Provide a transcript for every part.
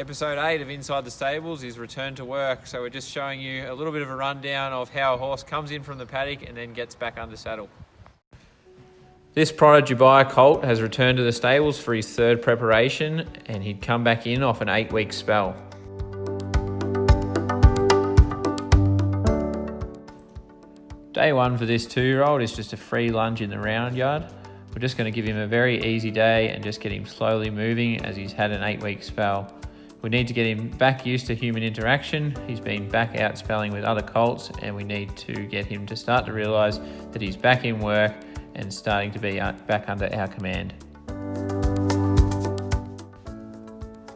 Episode 8 of Inside the Stables is Return to Work. So we're just showing you a little bit of a rundown of how a horse comes in from the paddock and then gets back under saddle. This Pride Dubai colt has returned to the stables for his third preparation, and he'd come back in off an 8-week spell. Day one for this 2-year-old is just a free lunge in the round yard. We're just going to give him a very easy day and just get him slowly moving as he's had an 8-week spell. We need to get him back used to human interaction. He's been back out spelling with other colts, and we need to get him to start to realise that he's back in work and starting to be back under our command.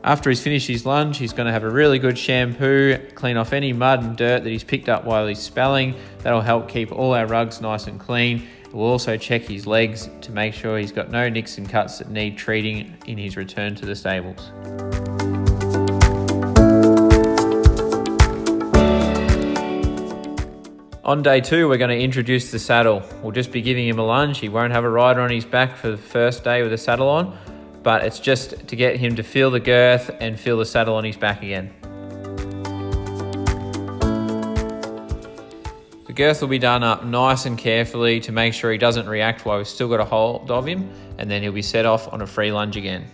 After he's finished his lunge, he's going to have a really good shampoo, clean off any mud and dirt that he's picked up while he's spelling. That'll help keep all our rugs nice and clean. We'll also check his legs to make sure he's got no nicks and cuts that need treating in his return to the stables. On day 2, we're going to introduce the saddle. We'll just be giving him a lunge. He won't have a rider on his back for the first day with the saddle on, but it's just to get him to feel the girth and feel the saddle on his back again. The girth will be done up nice and carefully to make sure he doesn't react while we've still got a hold of him, and then he'll be set off on a free lunge again.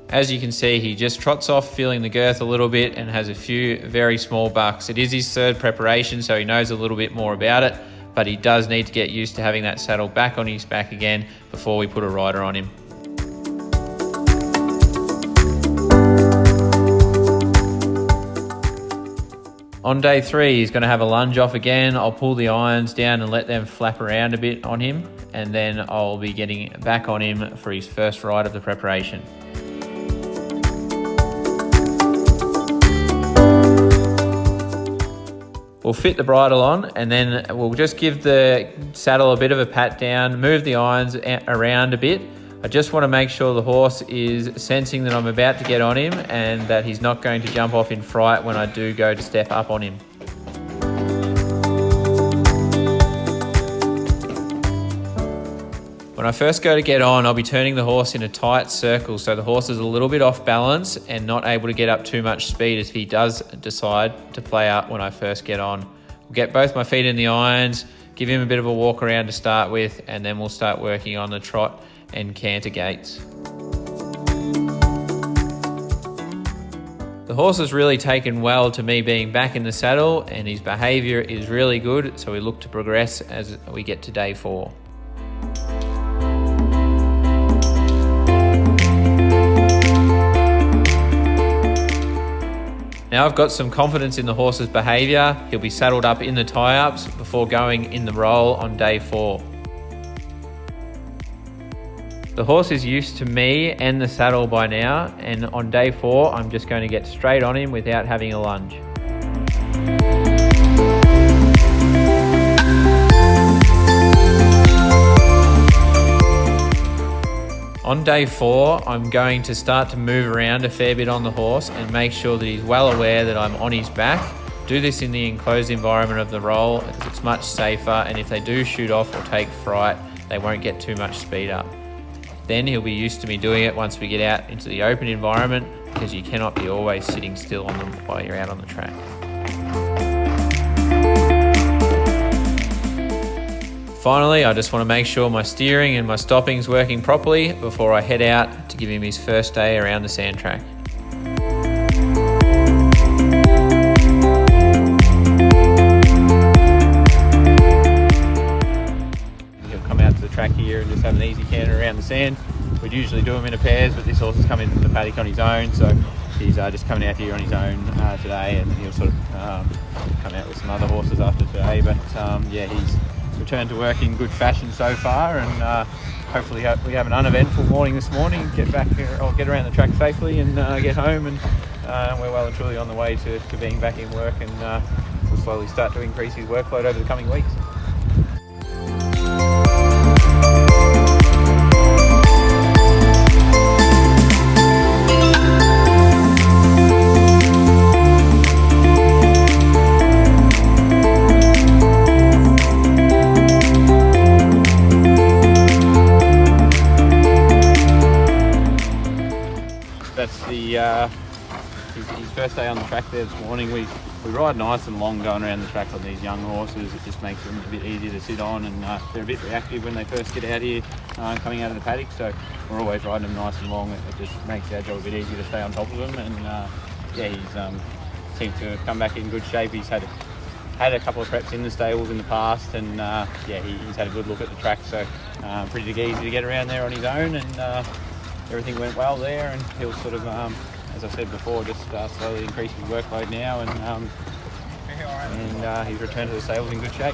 As you can see, he just trots off feeling the girth a little bit and has a few very small bucks. It is his third preparation, so he knows a little bit more about it, but he does need to get used to having that saddle back on his back again before we put a rider on him. On day 3, he's going to have a lunge off again. I'll pull the irons down and let them flap around a bit on him, and then I'll be getting back on him for his first ride of the preparation. We'll fit the bridle on, and then we'll just give the saddle a bit of a pat down, move the irons around a bit. I just want to make sure the horse is sensing that I'm about to get on him and that he's not going to jump off in fright when I do go to step up on him. When I first go to get on, I'll be turning the horse in a tight circle so the horse is a little bit off balance and not able to get up too much speed if he does decide to play up when I first get on. We'll get both my feet in the irons, give him a bit of a walk around to start with, and then we'll start working on the trot and canter gaits. The horse has really taken well to me being back in the saddle, and his behaviour is really good, so we look to progress as we get to day 4. Now I've got some confidence in the horse's behaviour. He'll be saddled up in the tie-ups before going in the roll on day 4. The horse is used to me and the saddle by now, and on day 4 I'm just going to get straight on him without having a lunge. On day 4, I'm going to start to move around a fair bit on the horse and make sure that he's well aware that I'm on his back. Do this in the enclosed environment of the roll because it's much safer, and if they do shoot off or take fright, they won't get too much speed up. Then he'll be used to me doing it once we get out into the open environment, because you cannot be always sitting still on them while you're out on the track. Finally, I just want to make sure my steering and my stopping is working properly before I head out to give him his first day around the sand track. He'll come out to the track here and just have an easy canter around the sand. We'd usually do them in pairs, but this horse has come into the paddock on his own, so he's just coming out here on his own today, and he'll sort of come out with some other horses after today. But yeah, he's returned to work in good fashion so far, and hopefully we have an uneventful morning this morning, get back or get around the track safely and get home, and we're well and truly on the way to being back in work, and we'll slowly start to increase his workload over the coming weeks. first day on the track there this morning, we ride nice and long going around the track on these young horses. It just makes them a bit easier to sit on, and they're a bit reactive when they first get out here coming out of the paddock, so we're always riding them nice and long. It just makes our job a bit easier to stay on top of them, and yeah, he's seems to have come back in good shape. He's had a couple of preps in the stables in the past, and yeah, he's had a good look at the track, so pretty easy to get around there on his own, and everything went well there, and he'll sort of, as I said before, just slowly increase his workload now, and he's returned to the stables in good shape.